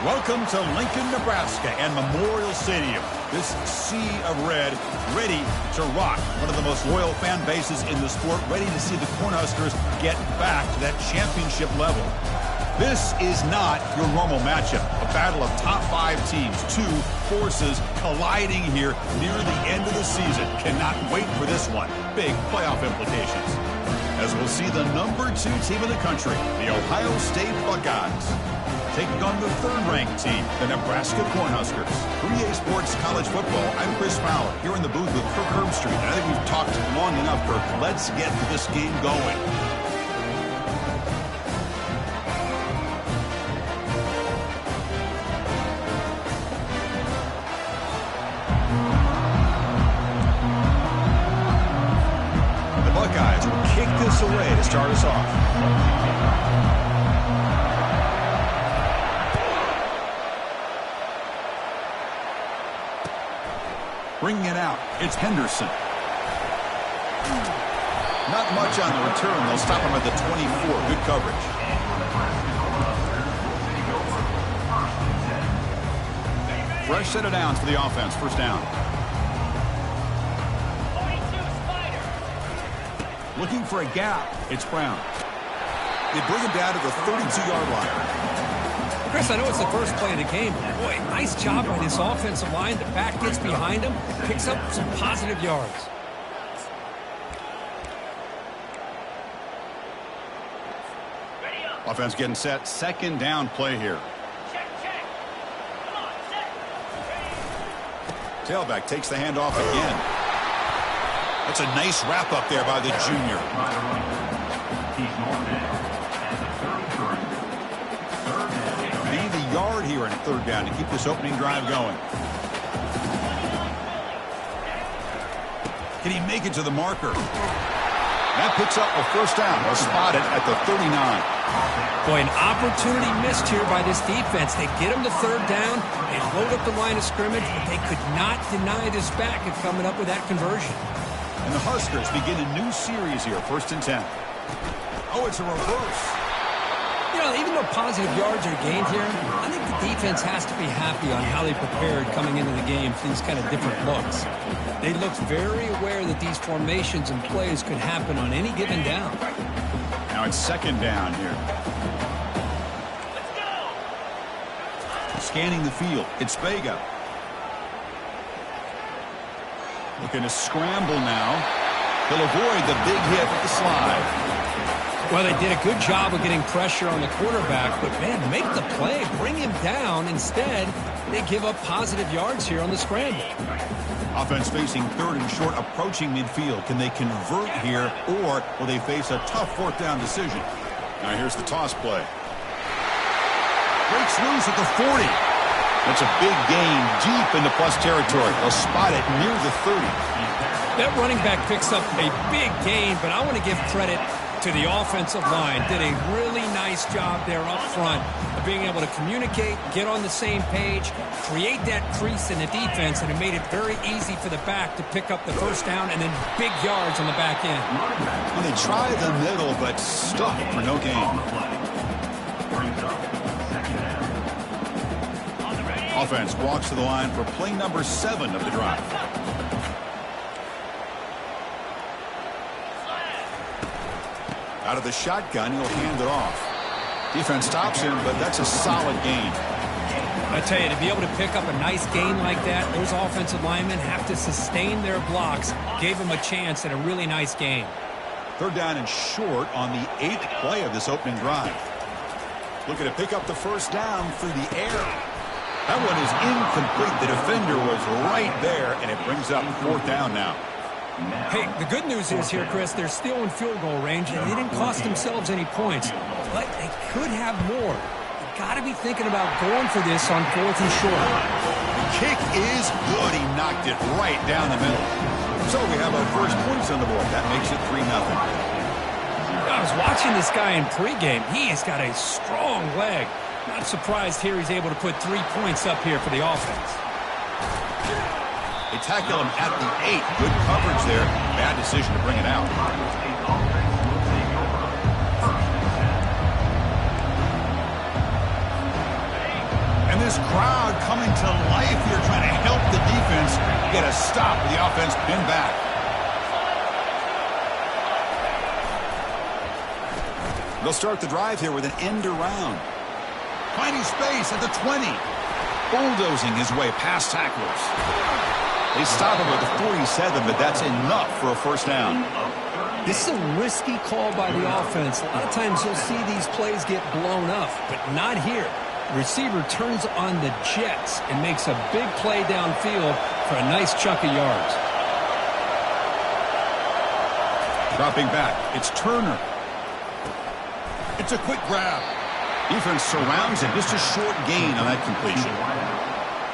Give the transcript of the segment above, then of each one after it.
Welcome to Lincoln, Nebraska and Memorial Stadium. This sea of red ready to rock. One of the most loyal fan bases in the sport, ready to see the Cornhuskers get back to that championship level. This is not your normal matchup. A battle of top 5 teams, 2 forces colliding here near the end of the season. Cannot wait for this one. Big playoff implications. As we'll see the number 2 team in the country, the Ohio State Buckeyes, taking on the 3rd-ranked team, the Nebraska Cornhuskers. For EA Sports College Football, I'm Chris Fowler, here in the booth with Kirk Herbstreit. And I think we've talked long enough, Kirk. Let's get this game going. The Buckeyes will kick this away to start us off. Bringing it out, it's Henderson. Not much on the return. They'll stop him at the 24. Good coverage. Fresh set of downs for the offense. First down. Looking for a gap. It's Brown. They bring him down to the 32-yard line. Chris, I know it's the first play of the game, but boy, nice job by this offensive line. The back gets behind him, picks up some positive yards. Offense getting set. Second down play here. Check. Come on, set. Tailback takes the handoff again. That's a nice wrap up there by the junior. Need the yard here in 3rd down to keep this opening drive going. Can he make it to the marker? That picks up a first down. They'll spot it at the 39. Boy, an opportunity missed here by this defense. They get him to 3rd down. They load up the line of scrimmage, but they could not deny this back of coming up with that conversion. And the Huskers begin a new series here, 1st and 10. Oh, it's a reverse. You know, even though positive yards are gained here, I think the defense has to be happy on how they prepared coming into the game for these kind of different looks. They looked very aware that these formations and plays could happen on any given down. Now it's 2nd down here. Let's go. Scanning the field, it's Vega. Looking to scramble now. He'll avoid the big hit with the slide. Well, they did a good job of getting pressure on the quarterback, but, man, make the play, bring him down. Instead, they give up positive yards here on the scramble. Offense facing 3rd and short, approaching midfield. Can they convert here, or will they face a tough 4th down decision? Now here's the toss play. Breaks loose at the 40. That's a big gain deep into plus territory. They'll spot it near the 30. That running back picks up a big gain, but I want to give credit to the offensive line. Did a really nice job there up front of being able to communicate, get on the same page, create that crease in the defense, and it made it very easy for the back to pick up the first down and then big yards on the back end. Well, they try the middle, but stuck for no gain. Offense walks to the line for play number 7 of the drive. Out of the shotgun, he'll hand it off. Defense stops him, but that's a solid gain. I tell you, to be able to pick up a nice gain like that, those offensive linemen have to sustain their blocks. Gave them a chance at a really nice gain. 3rd down and short on the 8th play of this opening drive. Looking to pick up the first down through the air. That one is incomplete. The defender was right there, and it brings up 4th down now. Hey, the good news is here, Chris, they're still in field goal range, and they didn't cost themselves any points. But they could have more. You've got to be thinking about going for this on 4th and short. The kick is good. He knocked it right down the middle. So we have our first points on the board. That makes it 3-0. I was watching this guy in pregame. He has got a strong leg. Not surprised here he's able to put 3 points up here for the offense. They tackle him at the 8. Good coverage there. Bad decision to bring it out. And this crowd coming to life here, trying to help the defense get a stop with the offense pinned back. They'll start the drive here with an end around. Finding space at the 20. Bulldozing his way past tacklers. They stop him at the 47, but that's enough for a first down. This is a risky call by the offense. A lot of times you'll see these plays get blown up, but not here. The receiver turns on the jets and makes a big play downfield for a nice chunk of yards. Dropping back, it's Turner. It's a quick grab. Defense surrounds him. Just a short gain on that completion.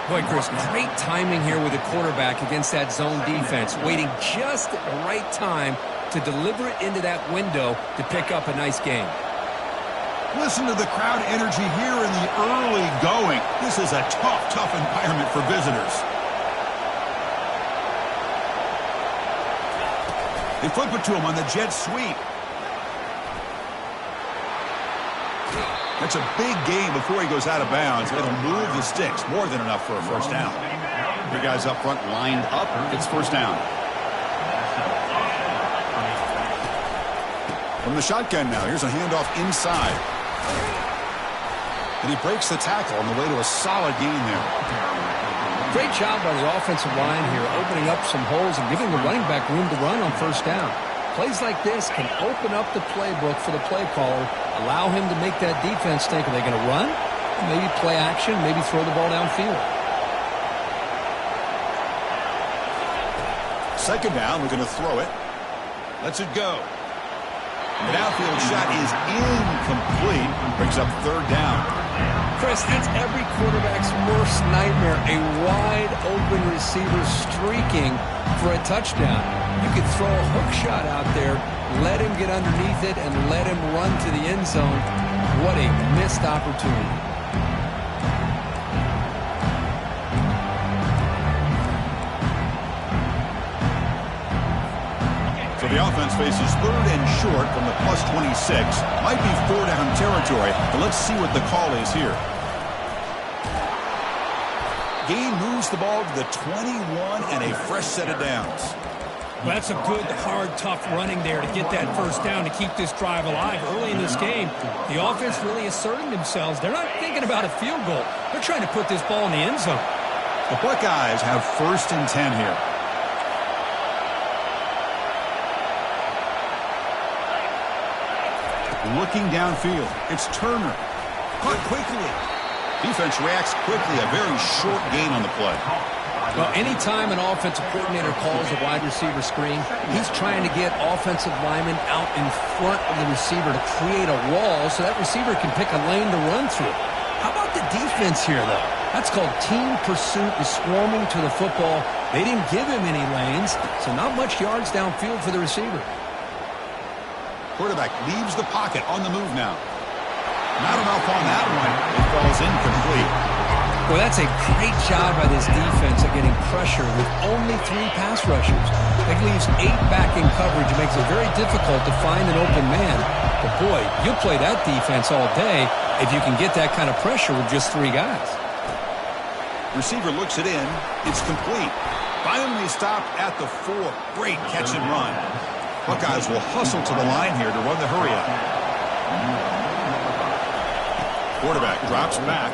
Boy, Chris, great timing here with the quarterback against that zone defense, waiting just at the right time to deliver it into that window to pick up a nice gain. Listen to the crowd energy here in the early going. This is a tough environment for visitors. They flip it to him on the jet sweep. That's a big gain before he goes out of bounds. It'll move the sticks. More than enough for a first down. Three guys up front lined up. It's first down. From the shotgun now. Here's a handoff inside. And he breaks the tackle on the way to a solid gain there. Great job by the offensive line here, opening up some holes and giving the running back room to run on first down. Plays like this can open up the playbook for the play caller, allow him to make that defense think, are they going to run? Maybe play action, maybe throw the ball downfield. Second down, we're going to throw it. Lets it go. The downfield shot is incomplete. Brings up third down. Chris, that's every quarterback's worst nightmare, a wide-open receiver streaking for a touchdown. You could throw a hook shot out there, let him get underneath it, and let him run to the end zone. What a missed opportunity. So the offense faces third and short from the plus 26. Might be four-down territory, but let's see what the call is here. Gain moves the ball to the 21 and a fresh set of downs. Well, that's a good, hard, tough running there to get that first down to keep this drive alive. Early in this game, the offense really asserting themselves. They're not thinking about a field goal. They're trying to put this ball in the end zone. The Buckeyes have first and 10 here. Looking downfield, it's Turner. Caught quickly. Defense reacts quickly. A very short gain on the play. Well, anytime an offensive coordinator calls a wide receiver screen, he's trying to get offensive linemen out in front of the receiver to create a wall so that receiver can pick a lane to run through. How about the defense here, though? That's called team pursuit and swarming to the football. They didn't give him any lanes, so not much yards downfield for the receiver. Quarterback leaves the pocket on the move now. Not enough on that one. It falls incomplete. Well, that's a great job by this defense at getting pressure with only 3 pass rushers. That leaves 8 back in coverage. It makes it very difficult to find an open man. But, boy, you'll play that defense all day if you can get that kind of pressure with just 3 guys. Receiver looks it in. It's complete. Finally stopped at the 4. Great catch and run. Buckeyes will hustle to the line here to run the hurry-up. Quarterback drops back.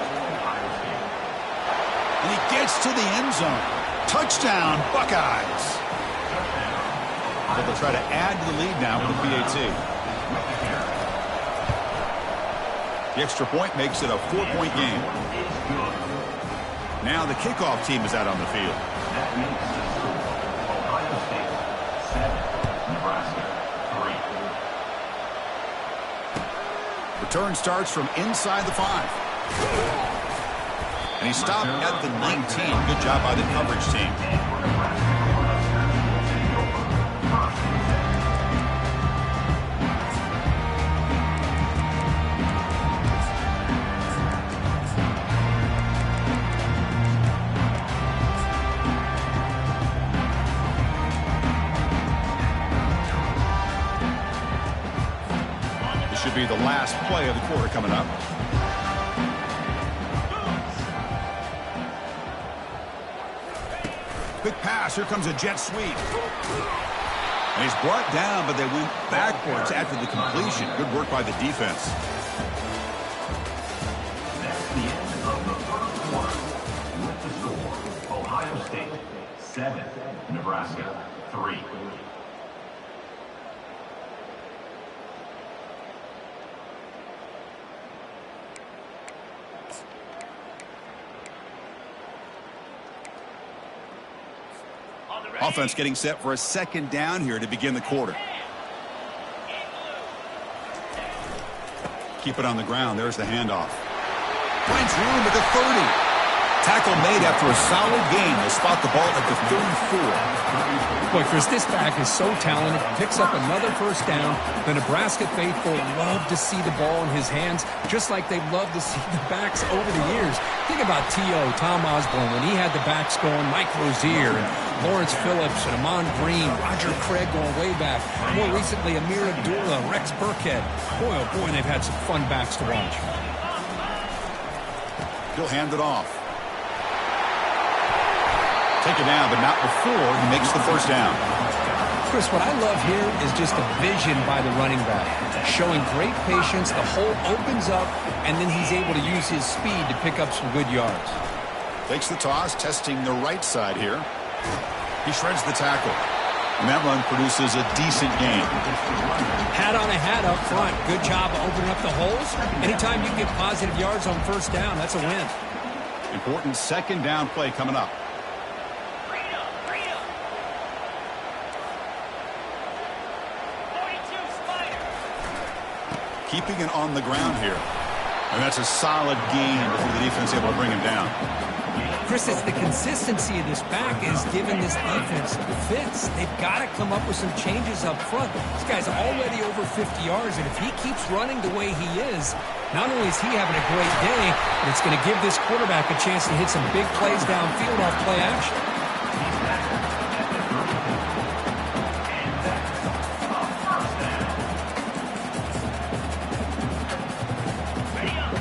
And he gets to the end zone. Touchdown, Buckeyes. So they'll try to add to the lead now with the PAT. The extra point makes it a 4-point game. Now the kickoff team is out on the field. That means Ohio State 7, Nebraska 3. Return starts from inside the 5. And he stopped at the 19. Good job by the coverage team. This should be the last play of the quarter coming up. Quick pass. Here comes a jet sweep. And he's brought down, but they went backwards after the completion. Good work by the defense. That's the end of the first quarter. With the score, Ohio State 7, Nebraska 3. Offense getting set for a second down here to begin the quarter. Keep it on the ground. There's the handoff. Finds room at the 30. Tackle made after a solid gain. They spot the ball at the 34. Boy, Chris, this back is so talented. Picks up another first down. The Nebraska faithful love to see the ball in his hands, just like they love to see the backs over the years. Think about T.O., Tom Osborne, when he had the backs going, Mike Rozier, and Lawrence Phillips, and Amon Green, Roger Craig going way back. More recently, Amir Abdullah, Rex Burkhead. Boy, oh boy, they've had some fun backs to watch. He'll hand it off. Take it down, but not before he makes the first down. Chris, what I love here is just the vision by the running back. Showing great patience, the hole opens up, and then he's able to use his speed to pick up some good yards. Takes the toss, testing the right side here. He shreds the tackle. And that run produces a decent gain. Hat on a hat up front. Good job of opening up the holes. Anytime you get positive yards on first down, that's a win. Important second down play coming up. Keeping it on the ground here. And that's a solid gain before the defense able to bring him down. Chris, it's the consistency of this back is giving this defense fits. They've got to come up with some changes up front. This guy's already over 50 yards, and if he keeps running the way he is, not only is he having a great day, but it's going to give this quarterback a chance to hit some big plays downfield off play action.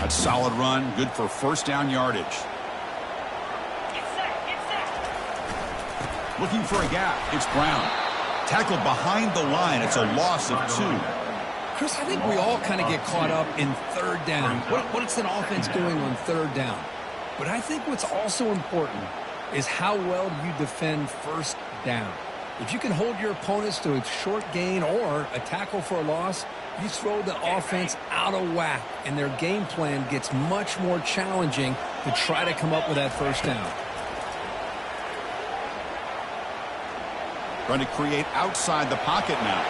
Solid run, good for first down yardage. Looking for a gap. It's Brown. Tackled behind the line. It's a loss of 2. Chris, I think we all kind of get caught up in third down. What's an offense doing on third down? But I think what's also important is how well you defend first down. If you can hold your opponents to a short gain or a tackle for a loss, you throw the offense out of whack, and their game plan gets much more challenging to try to come up with that first down. Trying to create outside the pocket now.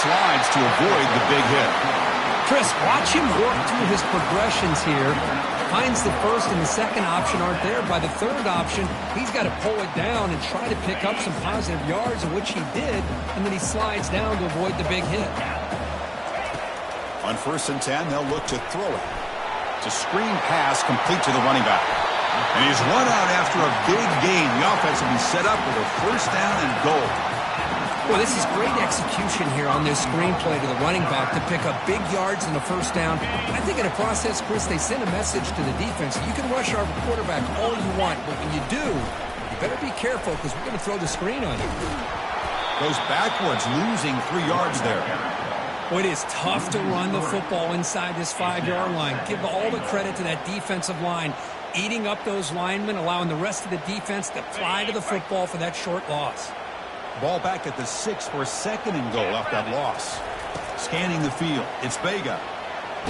Slides to avoid the big hit. Chris, watch him work through his progressions here. Finds the first and the second option aren't there. By the third option, he's got to pull it down and try to pick up some positive yards, which he did, and then he slides down to avoid the big hit. On 1st and 10, they'll look to throw it. It's a screen pass complete to the running back. And he's run out after a big gain. The offense will be set up with a first down and goal. Well, this is great execution here on this screenplay to the running back to pick up big yards in the first down. I think in the process, Chris, they send a message to the defense. You can rush our quarterback all you want, but when you do, you better be careful because we're going to throw the screen on you. Goes backwards, losing 3 yards there. Well, it is tough to run the football inside this 5-yard line. Give all the credit to that defensive line, eating up those linemen, allowing the rest of the defense to fly to the football for that short loss. Ball back at the 6 for a second and goal off that loss. Scanning the field. It's Vega.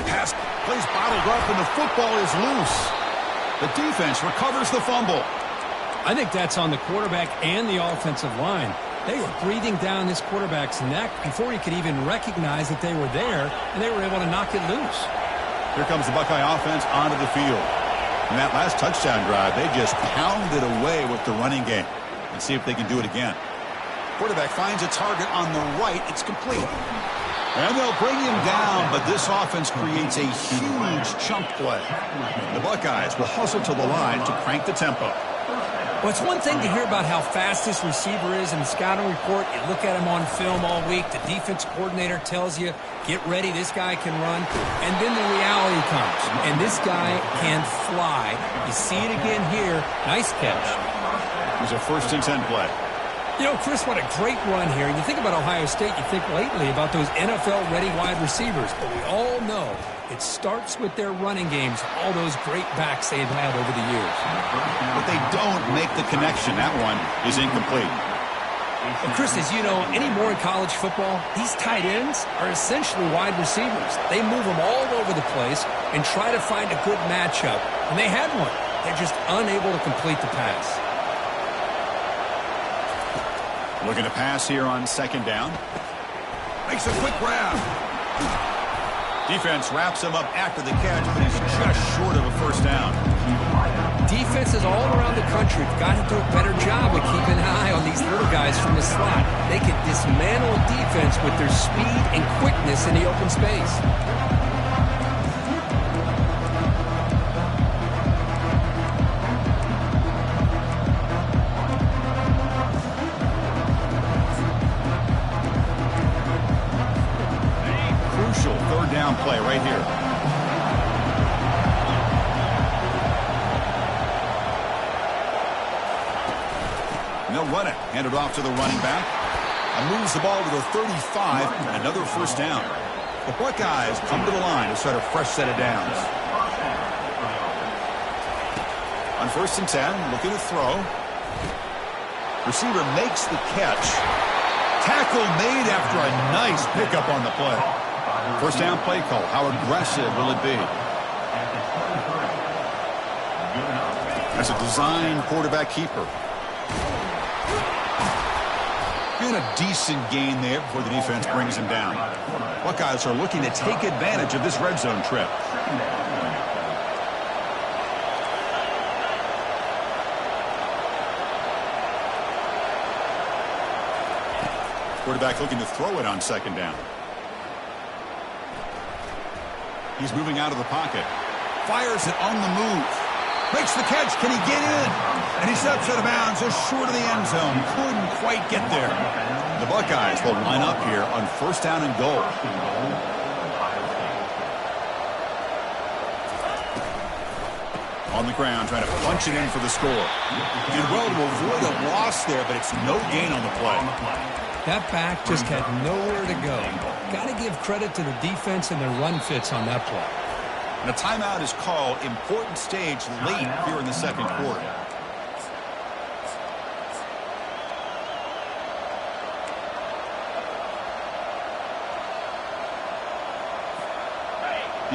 Pass plays bottled up and the football is loose. The defense recovers the fumble. I think that's on the quarterback and the offensive line. They were breathing down this quarterback's neck before he could even recognize that they were there, and they were able to knock it loose. Here comes the Buckeye offense onto the field. In that last touchdown drive, they just pounded away with the running game. Let's see if they can do it again. Quarterback finds a target on the right. It's complete. And they'll bring him down, but this offense creates a huge chunk play. The Buckeyes will hustle to the line to crank the tempo. Well, it's one thing to hear about how fast this receiver is in the scouting report. You look at him on film all week. The defense coordinator tells you, get ready, this guy can run. And then the reality comes, and this guy can fly. You see it again here. Nice catch. Here's a 1st and 10 play. You know, Chris, what a great run here. You think about Ohio State, you think lately about those NFL-ready wide receivers. But we all know it starts with their running games, all those great backs they've had over the years. But they don't make the connection. That one is incomplete. Well, Chris, as you know, anymore in college football, these tight ends are essentially wide receivers. They move them all over the place and try to find a good matchup. And they had one. They're just unable to complete the pass. Looking to pass here on 2nd down. Makes a quick grab. Defense wraps him up after the catch, but he's just short of a 1st down. Defenses all around the country have got to do a better job of keeping an eye on these little guys from the slot. They can dismantle a defense with their speed and quickness in the open space. Crucial 3rd down play right here. And they'll run it. Hand it off to the running back. And moves the ball to the 35 and another 1st down. The Buckeyes come to the line to start a fresh set of downs. On 1st and 10, looking to throw. Receiver makes the catch. Tackle made after a nice pickup on the play. 1st down play call. How aggressive will it be? That's a design quarterback keeper. And a decent gain there before the defense brings him down. Buckeyes are looking to take advantage of this red zone trip. Quarterback looking to throw it on 2nd down. He's moving out of the pocket. Fires it on the move. Makes the catch. Can he get in? And he steps out of bounds just short of the end zone. Couldn't quite get there. The Buckeyes will line up here on 1st down and goal. On the ground, trying to punch it in for the score. Did well to avoid a loss there, but it's no gain on the play. That back just had nowhere to go. Got to give credit to the defense and their run fits on that play. And a timeout is called. Important stage late here in the 2nd quarter.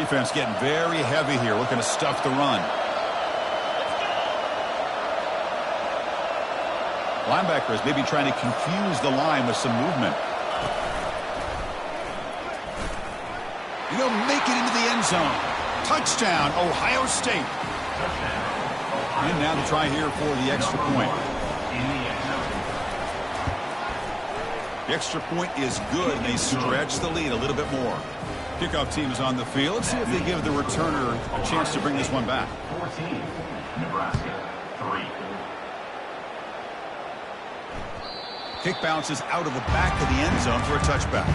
Defense getting very heavy here, looking to stuff the run. Linebackers maybe trying to confuse the line with some movement. You know, make it into the end zone. Touchdown, Ohio State. And now to try here for the extra point. The extra point is good, and they stretch the lead a little bit more. Kickoff team is on the field. Let's see if they give the returner a chance to bring this one back. 14, Nebraska, 3. Kick bounces out of the back of the end zone for a touchback.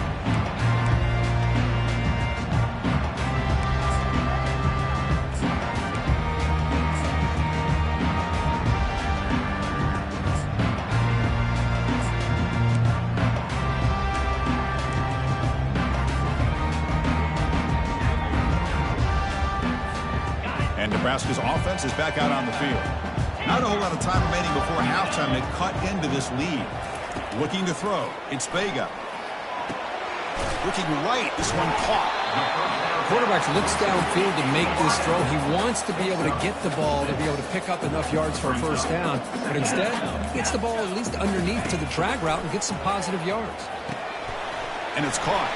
And Nebraska's offense is back out on the field. Not a whole lot of time remaining before halftime to cut into this lead. Looking to throw. It's Vega. Looking right. This one caught. The quarterback looks downfield to make this throw. He wants to be able to get the ball to be able to pick up enough yards for a 1st down. But instead, he gets the ball at least underneath to the drag route and gets some positive yards. And it's caught.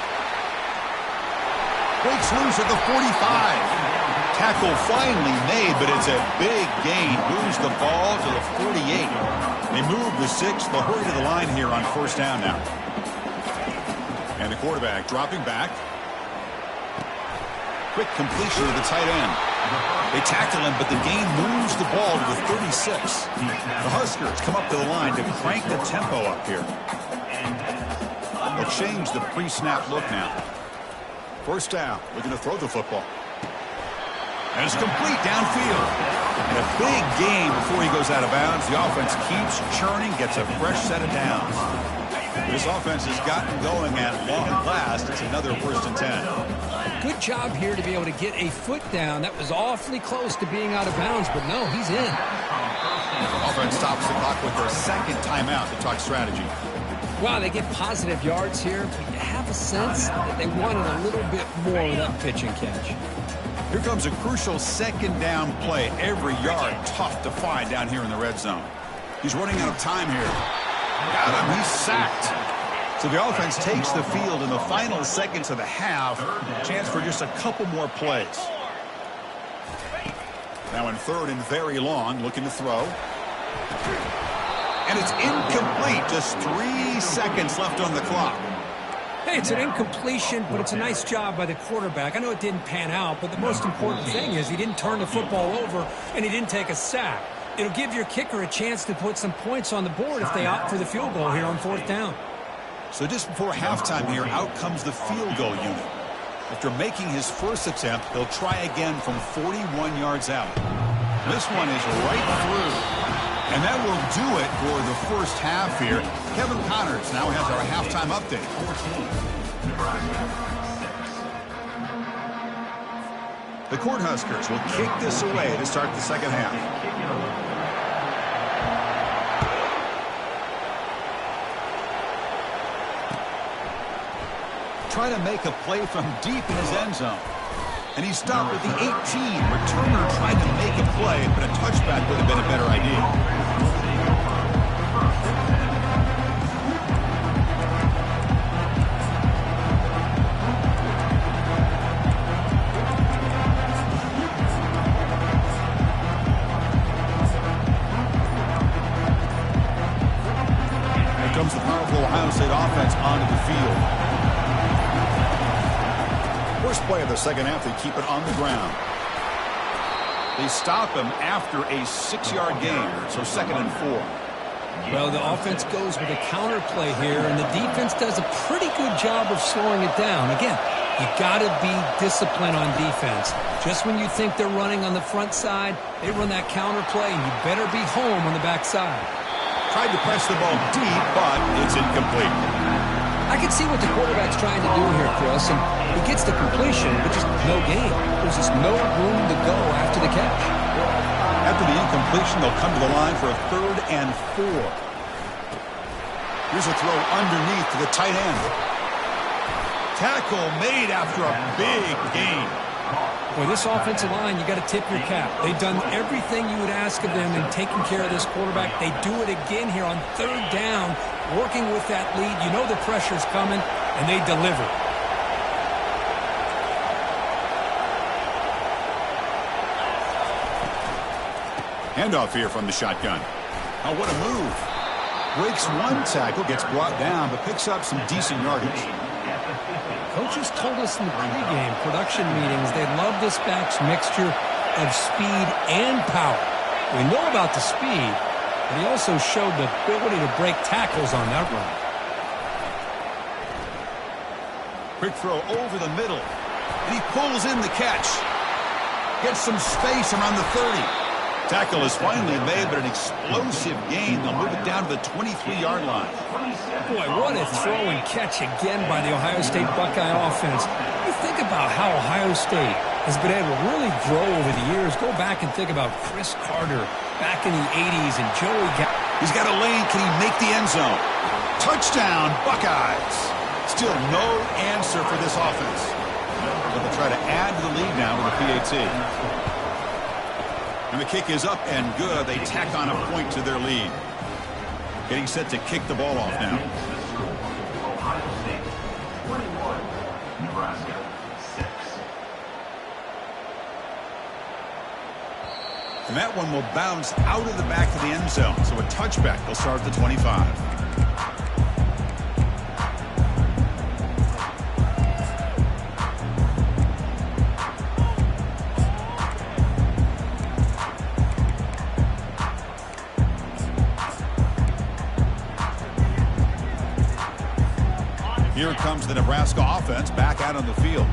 Breaks loose at the 45. Tackle finally made, but it's a big gain. Moves the ball to the 48. They move the 6. They'll hurry to the line here on 1st down now. And the quarterback dropping back. Quick completion to the tight end. They tackle him, but the gain moves the ball to the 36. The Huskers come up to the line to crank the tempo up here. They'll change the pre-snap look now. 1st down, looking to throw the football. And it's complete downfield. And a big gain before he goes out of bounds. The offense keeps churning, gets a fresh set of downs. This offense has gotten going at long last. It's another 1st and 10. Good job here to be able to get a foot down. That was awfully close to being out of bounds, but no, he's in. Offense stops the clock with their second timeout to talk strategy. Wow, they get positive yards here, but you have a sense that they wanted a little bit more of that pitch and catch. Here comes a crucial second down play. Every yard tough to find down here in the red zone. He's running out of time here. Got him. He's sacked. So the offense takes the field in the final seconds of the half. Chance for just a couple more plays. Now in 3rd and very long, looking to throw. And it's incomplete. Just 3 seconds left on the clock. Hey, it's an incompletion, but it's a nice job by the quarterback. I know it didn't pan out, but the most important thing is he didn't turn the football over and he didn't take a sack. It'll give your kicker a chance to put some points on the board if they opt for the field goal here on 4th down. So just before halftime here, out comes the field goal unit. After making his first attempt, he'll try again from 41 yards out. This one is right through. And that will do it for the first half here. Kevin Connors now has our halftime update. The Cornhuskers will kick this away to start the second half. Try to make a play from deep in his end zone. And he stopped at the 18. Returner tried to make a play, but a touchback would have been a better idea. Here comes the powerful Ohio State offense onto the field. First play of the second half, they keep it on the ground. They stop him after a 6-yard gain, so 2nd and 4. Well, the offense goes with a counter play here, and the defense does a pretty good job of slowing it down. Again, you got to be disciplined on defense. Just when you think they're running on the front side, they run that counter play, and you better be home on the back side. Tried to press the ball deep, but it's incomplete. I can see what the quarterback's trying to do here, Chris, and he gets the completion, but just no gain. There's just no room to go after the catch. After the incompletion, they'll come to the line for a 3rd and 4. Here's a throw underneath to the tight end. Tackle made after a big gain. Boy, this offensive line, you got to tip your cap. They've done everything you would ask of them in taking care of this quarterback. They do it again here on 3rd down, working with that lead. You know the pressure's coming, and they deliver. Handoff here from the shotgun. Oh, what a move. Breaks one tackle, gets brought down, but picks up some decent yardage. Coaches told us in the pregame production meetings they love this back's mixture of speed and power. We know about the speed, but he also showed the ability to break tackles on that run. Quick throw over the middle. And he pulls in the catch. Gets some space around the 30. Tackle is finally made, but an explosive gain. They'll move it down to the 23-yard line. Boy, what a throw and catch again by the Ohio State Buckeye offense. You think about how Ohio State has been able to really grow over the years. Go back and think about Chris Carter back in the 80s and Joey. He's got a lane. Can he make the end zone? Touchdown, Buckeyes. Still no answer for this offense. But they'll try to add to the lead now with the PAT. And the kick is up and good. They tack on a point to their lead. Getting set to kick the ball off now. Ohio State 21, Nebraska 6. And that one will bounce out of the back of the end zone. So a touchback. They'll start at the 25. Here comes the Nebraska offense back out on the field.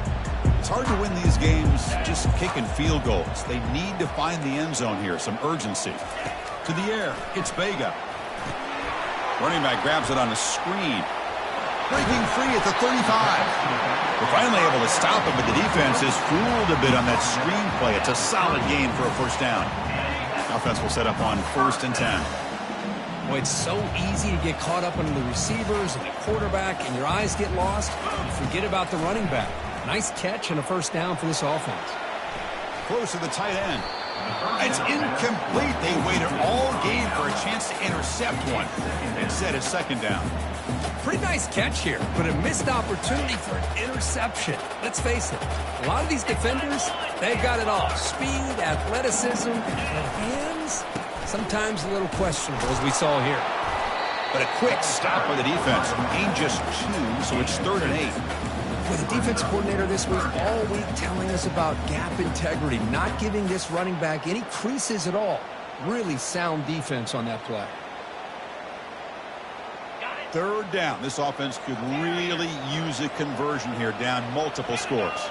It's hard to win these games just kicking field goals. They need to find the end zone here, some urgency. To the air, it's Vega. Running back grabs it on a screen. Breaking free at the 35. We're finally able to stop him, but the defense is fooled a bit on that screen play. It's a solid gain for a first down. Offense will set up on 1st and 10. Well, it's so easy to get caught up on the receivers and the quarterback, and your eyes get lost. You forget about the running back. Nice catch and a first down for this offense. Close to the tight end. It's incomplete. They waited all game for a chance to intercept one. Instead, it's 2nd down. Pretty nice catch here, but a missed opportunity for an interception. Let's face it, a lot of these defenders, they've got it all. Speed, athleticism, but hands, sometimes a little questionable, as we saw here. But a quick stop by the defense. Gain just 2, so it's 3rd and 8. With the defense coordinator this week, all week telling us about gap integrity, not giving this running back any creases at all. Really sound defense on that play. 3rd down. This offense could really use a conversion here, down multiple scores.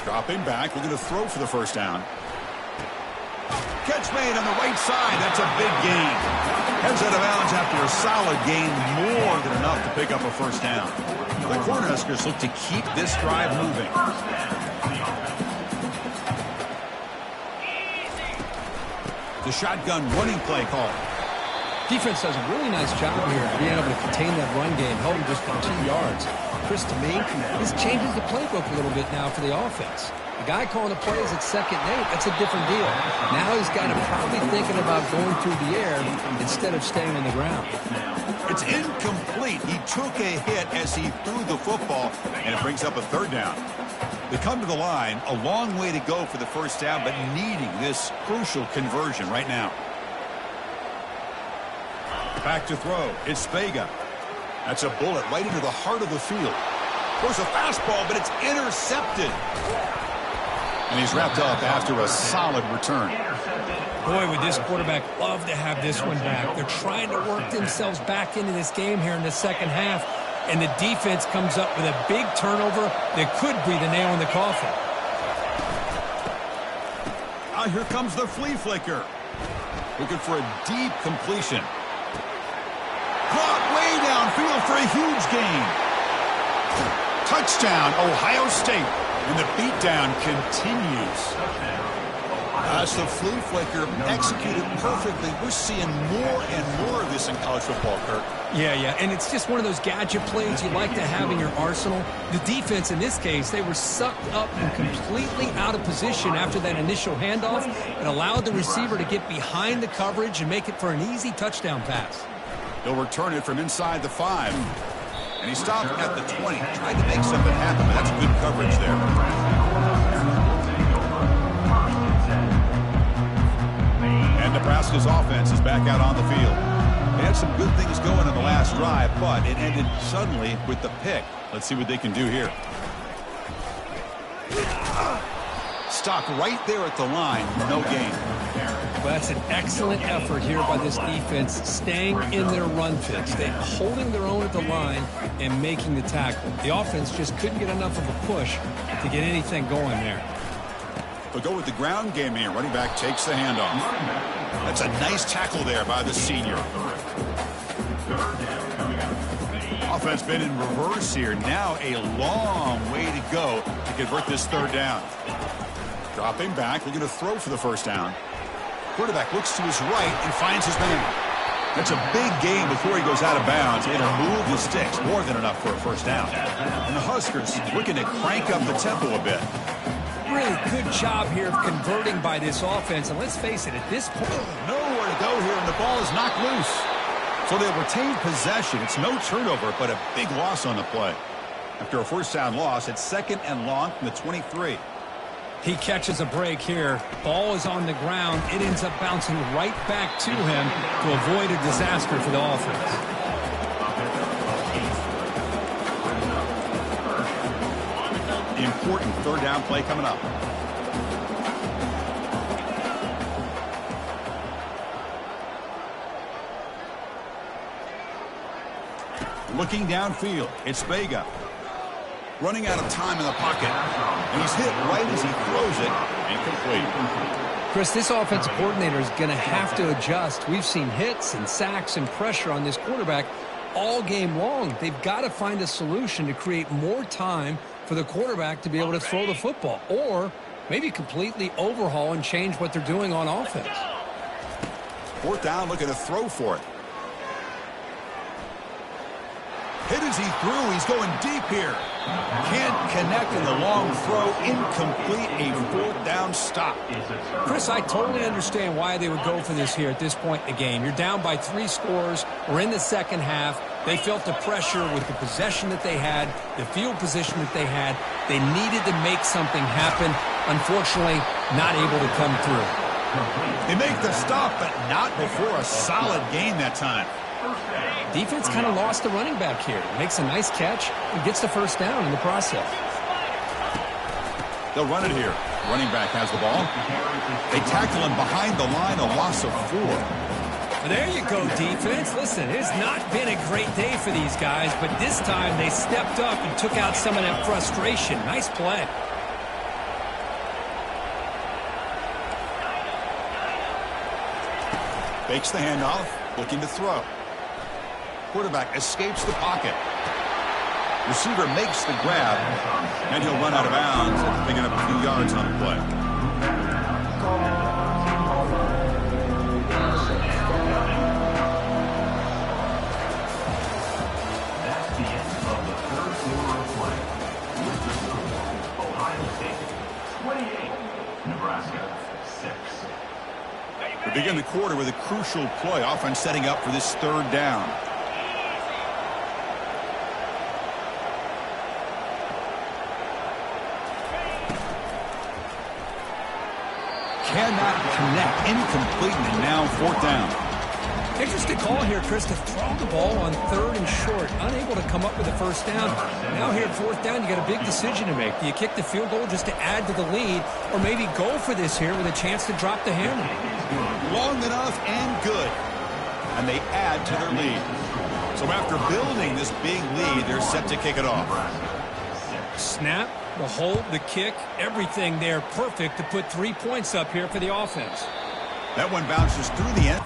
Dropping back, looking to throw for the first down. Catch made on the right side. That's a big gain. Heads out of bounds after a solid gain, more than enough to pick up a first down. The Cornhuskers look to keep this drive moving. The shotgun running play call. Defense does a really nice job here being able to contain that run game, held him just for 2 yards. Chris, to me, this changes the playbook a little bit now for the offense. The guy calling the plays at 2nd and 8, that's a different deal. Now he's got him probably thinking about going through the air instead of staying on the ground. It's incomplete. He took a hit as he threw the football, and it brings up a 3rd down. They come to the line, a long way to go for the first down, but needing this crucial conversion right now. Back to throw. It's Vega. That's a bullet right into the heart of the field. Throws a fastball, but it's intercepted. And he's wrapped up after a solid return. Boy, would this quarterback love to have this one back. They're trying to work themselves back into this game here in the 2nd half, and the defense comes up with a big turnover that could be the nail in the coffin. Here comes the flea flicker. Looking for a deep completion. Caught way downfield for a huge gain. Touchdown, Ohio State. And the beatdown continues. As the flea flicker executed perfectly, we're seeing more and more of this in college football, Kirk. Yeah, and it's just one of those gadget plays you like to have in your arsenal. The defense, in this case, they were sucked up and completely out of position after that initial handoff. It allowed the receiver to get behind the coverage and make it for an easy touchdown pass. He'll return it from inside the 5. And he stopped at the 20. Tried to make something happen, but that's good coverage there. And Nebraska's offense is back out on the field. They had some good things going in the last drive, but it ended suddenly with the pick. Let's see what they can do here. Stopped right there at the line. No gain. Well, that's an excellent effort here by this defense, staying in their run fits. They're holding their own at the line and making the tackle. The offense just couldn't get enough of a push to get anything going there. They'll go with the ground game here. Running back takes the handoff. That's a nice tackle there by the senior. Offense been in reverse here. Now a long way to go to convert this 3rd down. Dropping back, looking to throw for the first down. Quarterback looks to his right and finds his man. That's a big gain before he goes out of bounds. It'll move the sticks, more than enough for a first down. And the Huskers looking to crank up the tempo a bit. Really good job here of converting by this offense. And let's face it, at this point, nowhere to go here, and the ball is knocked loose. So they'll retain possession. It's no turnover, but a big loss on the play. After a first down loss, it's 2nd and long from the 23. He catches a break here. Ball is on the ground. It ends up bouncing right back to him to avoid a disaster for the offense. The important 3rd down play coming up. Looking downfield, it's Vega. running out of time in the pocket. And he's hit right as he throws it. Incomplete. Chris, this offensive coordinator is going to have to adjust. We've seen hits and sacks and pressure on this quarterback all game long. They've got to find a solution to create more time for the quarterback to be able to throw the football, or maybe completely overhaul and change what they're doing on offense. Fourth down, looking to throw for it. Hit as he threw. He's going deep here. Can't connect in the long throw. Incomplete. A fourth down stop. Chris, I totally understand why they would go for this here at this point in the game. You're down by 3 scores. We're in the second half. They felt the pressure with the possession that they had, the field position that they had. They needed to make something happen. Unfortunately, not able to come through. They make the stop, but not before a solid gain that time. Defense kind of lost the running back here. Makes a nice catch and gets the first down in the process. They'll run it here. Running back has the ball. They tackle him behind the line, a loss of 4. Well, there you go, defense. Listen, it's not been a great day for these guys, but this time they stepped up and took out some of that frustration. Nice play. Fakes the handoff, looking to throw. Quarterback escapes the pocket. Receiver makes the grab, and he'll run out of bounds after picking up a few yards on the play. That's the end of the third quarter of play. With the score, Ohio State 28, Nebraska 6. We begin the quarter with a crucial play. Offense setting up for this third down. Cannot connect. Incomplete, and now fourth down. Interesting call here, Chris, to throw the ball on 3rd and short. Unable to come up with a first down. Now here at 4th down, you got a big decision to make. Do you kick the field goal just to add to the lead, or maybe go for this here with a chance to drop the hammer? Long enough and good. And they add to their lead. So after building this big lead, they're set to kick it off. Snap, the hold, the kick, everything there perfect to put 3 points up here for the offense. That one bounces through the end.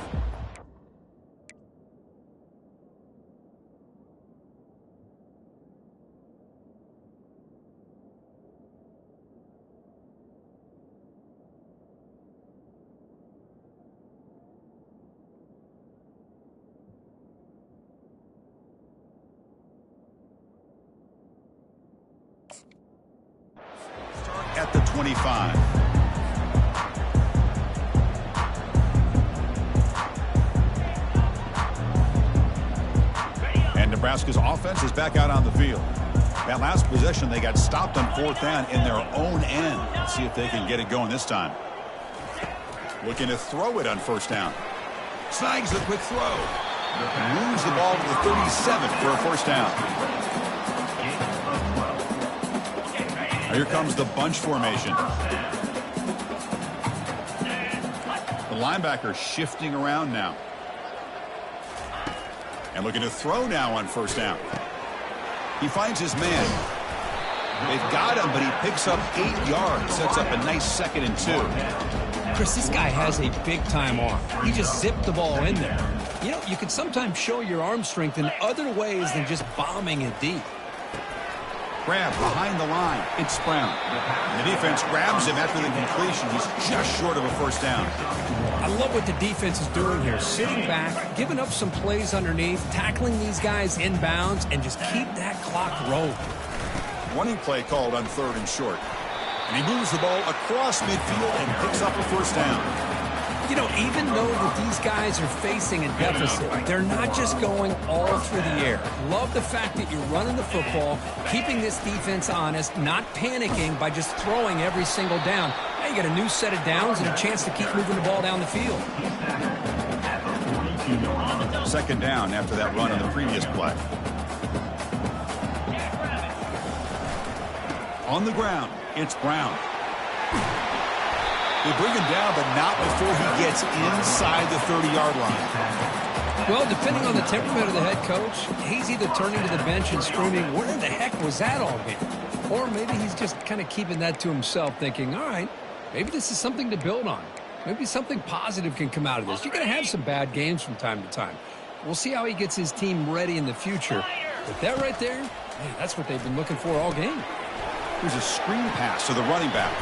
At the 25. And Nebraska's offense is back out on the field. That last possession, they got stopped on 4th down in their own end. Let's see if they can get it going this time. Looking to throw it on 1st down. Snags a quick throw. Moves the ball to the 37 for a 1st down. Here comes the bunch formation. The linebacker shifting around now. And looking to throw now on 1st down. He finds his man. They've got him, but he picks up 8 yards. Sets up a nice 2nd and 2. Chris, this guy has a big-time arm. He just zipped the ball in there. You know, you can sometimes show your arm strength in other ways than just bombing it deep. Grab behind the line. It's Brown. And the defense grabs him after the completion. He's just short of a 1st down. I love what the defense is doing here. Sitting back, giving up some plays underneath, tackling these guys inbounds, and just keep that clock rolling. Running play called on 3rd and short. And he moves the ball across midfield and picks up a 1st down. You know, even though that these guys are facing a deficit, they're not just going all through the air. Love the fact that you're running the football, keeping this defense honest, not panicking by just throwing every single down. Now you got a new set of downs and a chance to keep moving the ball down the field. 2nd down after that run on the previous play. On the ground, it's Brown. They bring him down, but not before he gets inside the 30-yard line. Well, depending on the temperament of the head coach, he's either turning to the bench and screaming, where the heck was that all been? Or maybe he's just kind of keeping that to himself, thinking, all right, maybe this is something to build on. Maybe something positive can come out of this. You're going to have some bad games from time to time. We'll see how he gets his team ready in the future. But that right there, hey, that's what they've been looking for all game. Here's a screen pass to the running back.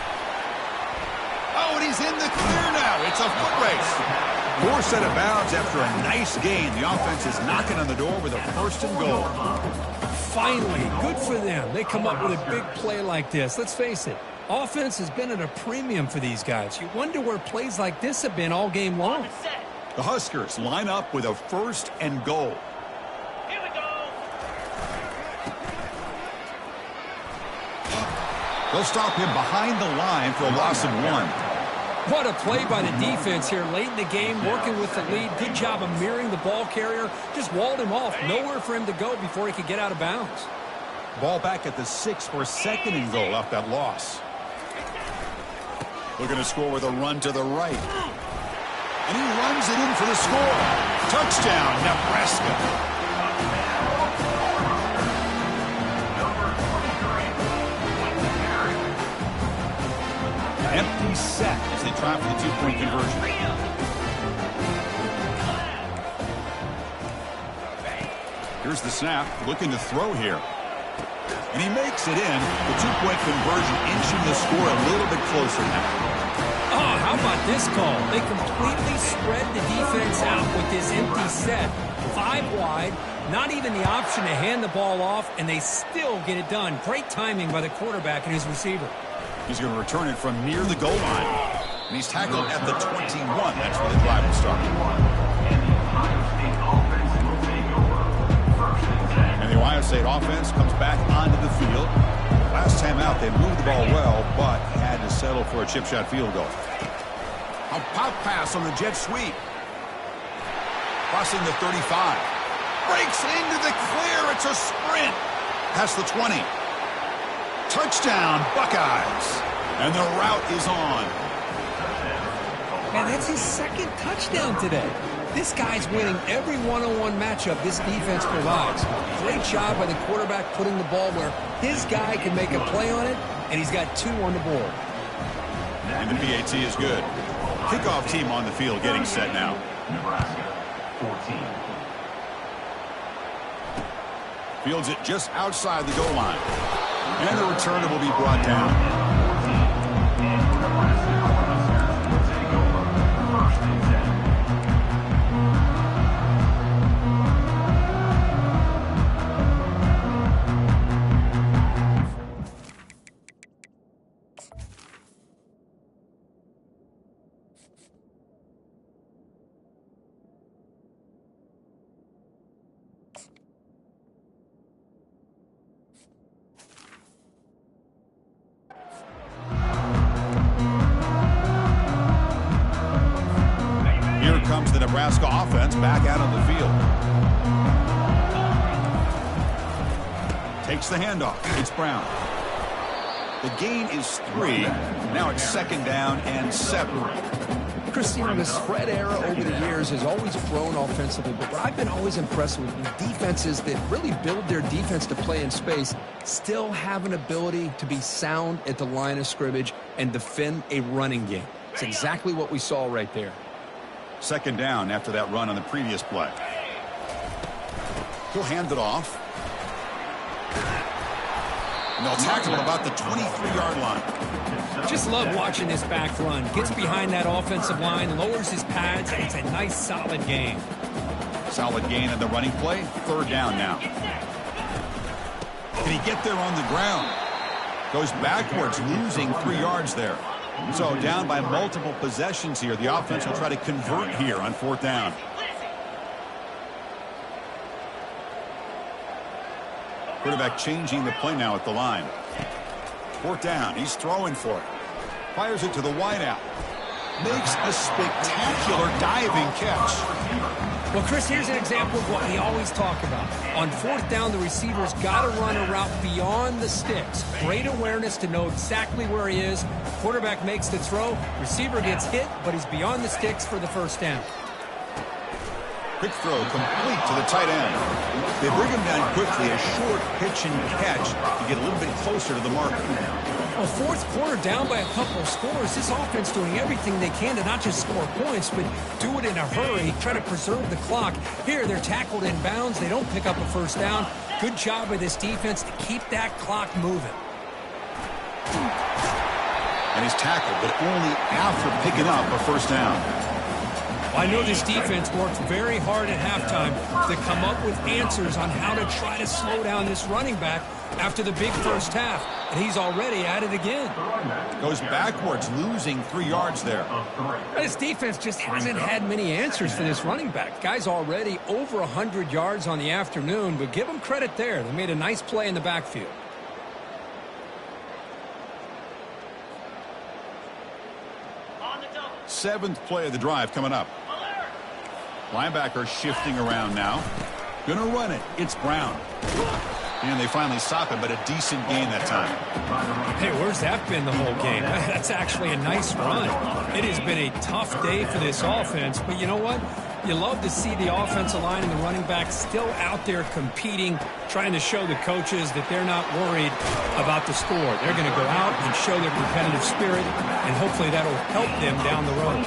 Oh, and he's in the clear now. It's a foot race. Forced out of bounds after a nice gain. The offense is knocking on the door with a 1st and goal. Finally, good for them. They come up with a big play like this. Let's face it, offense has been at a premium for these guys. You wonder where plays like this have been all game long. The Huskers line up with a 1st and goal. Here we go. They'll stop him behind the line for a loss of 1. What a play by the defense here late in the game, working with the lead. Good job of mirroring the ball carrier. Just walled him off. Nowhere for him to go before he could get out of bounds. Ball back at the 6 for a 2nd and goal off that loss. Looking to score with a run to the right. And he runs it in for the score. Touchdown, Nebraska. Empty set as they try for the 2-point conversion. Here's the snap, looking to throw here. And he makes it in. The 2-point conversion inching the score a little bit closer now. Oh, how about this call? They completely spread the defense out with this empty set. 5 wide, not even the option to hand the ball off, and they still get it done. Great timing by the quarterback and his receiver. He's going to return it from near the goal line. And he's tackled at the 21. That's where the drive will start. And the Ohio State offense comes back onto the field. Last time out, they moved the ball well, but had to settle for a chip shot field goal. A pop pass on the jet sweep. Crossing the 35. Breaks into the clear. It's a sprint. Past the 20. Touchdown, Buckeyes. And the route is on. Man, that's his 2nd touchdown today. This guy's winning every one-on-one matchup this defense provides. Great job by the quarterback putting the ball where his guy can make a play on it, and he's got 2 on the board. And the PAT is good. Kickoff team on the field getting set now. Nebraska, 14. Fields it just outside the goal line. And the returner will be brought down. Here comes the Nebraska offense back out on the field. Takes the handoff. It's Brown. The gain is 3. Now it's 2nd down and 7. Christine, the spread era over the years has always grown offensively, but what I've been always impressed with defenses that really build their defense to play in space still have an ability to be sound at the line of scrimmage and defend a running game. It's exactly what we saw right there. 2nd down after that run on the previous play. He'll hand it off. And they'll tackle him about the 23-yard line. Just love watching this back run. Gets behind that offensive line, lowers his pads, and it's a nice, solid gain. Solid gain in the running play. 3rd down now. Can he get there on the ground? Goes backwards, losing 3 yards there. So down by multiple possessions here. The offense will try to convert here on 4th down. Quarterback changing the play now at the line. 4th down. He's throwing for it. Fires it to the wideout. Makes a spectacular diving catch. Well, Chris, here's an example of what we always talk about. On 4th down, the receiver's got to run a route beyond the sticks. Great awareness to know exactly where he is. Quarterback makes the throw. Receiver gets hit, but he's beyond the sticks for the 1st down. Quick throw complete to the tight end. They bring him down quickly, a short pitch and catch to get a little bit closer to the marker. Well, fourth quarter down by a couple of scores. This offense doing everything they can to not just score points, but do it in a hurry, try to preserve the clock. Here, they're tackled in bounds. They don't pick up a first down. Good job by this defense to keep that clock moving. And he's tackled, but only after picking up a first down. I know this defense worked very hard at halftime to come up with answers on how to try to slow down this running back after the big first half. And he's already at it again. Goes backwards, losing 3 yards there. This defense just hasn't had many answers for this running back. Guy's already over 100 yards on the afternoon, but give him credit there. They made a nice play in the backfield. On the double. 7th play of the drive coming up. Linebacker shifting around now. Gonna run it. It's Brown. And they finally stop him, but a decent gain that time. Hey, where's that been the whole game? That's actually a nice run. It has been a tough day for this offense, but you know what? You love to see the offensive line and the running back still out there competing, trying to show the coaches that they're not worried about the score. They're going to go out and show their competitive spirit, and hopefully that'll help them down the road.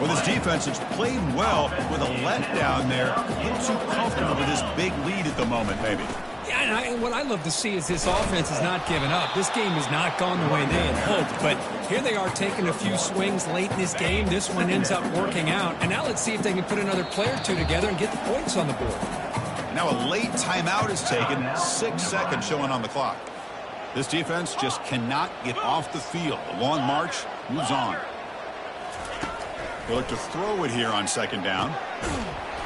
Well, this defense has played well with a letdown there. A little too comfortable with this big lead at the moment, maybe. Yeah, and what I love to see is this offense has not given up. This game has not gone the way they had hoped, but here they are taking a few swings late in this game. This one ends up working out, and now let's see if they can put another play or two together and get the points on the board. Now a late timeout is taken, 6 seconds showing on the clock. This defense just cannot get off the field. The long march moves on. They look to throw it here on 2nd down.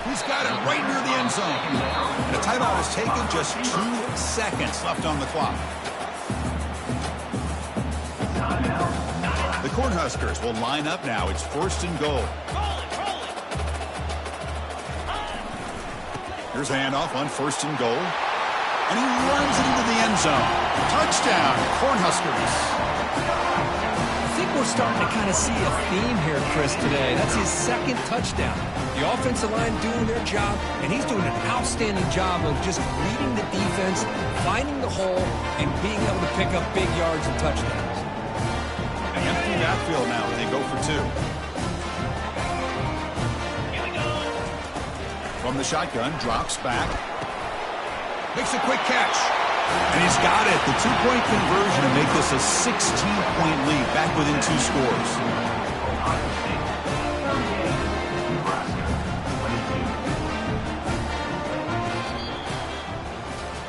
He's got it right near the end zone. And a timeout is taken, just 2 seconds left on the clock. The Cornhuskers will line up now. It's 1st and goal. Here's a handoff on 1st and goal. And he runs it into the end zone. Touchdown, Cornhuskers. I think we're starting to kind of see a theme here, Chris, today. That's his 2nd touchdown. The offensive line doing their job, and he's doing an outstanding job of just reading the defense, finding the hole, and being able to pick up big yards and touchdowns. An empty backfield now, and they go for 2. Here we go. From the shotgun, drops back. Makes a quick catch. And he's got it. The 2-point conversion to make this a 16-point lead, back within 2 scores.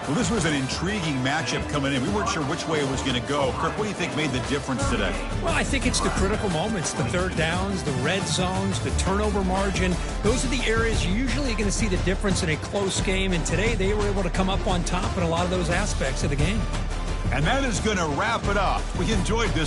Well, this was an intriguing matchup coming in. We weren't sure which way it was going to go. Kirk, what do you think made the difference today? Well, I think it's the critical moments, the 3rd downs, the red zones, the turnover margin. Those are the areas you're usually going to see the difference in a close game, and today they were able to come up on top in a lot of those aspects of the game. And that is going to wrap it up. We enjoyed this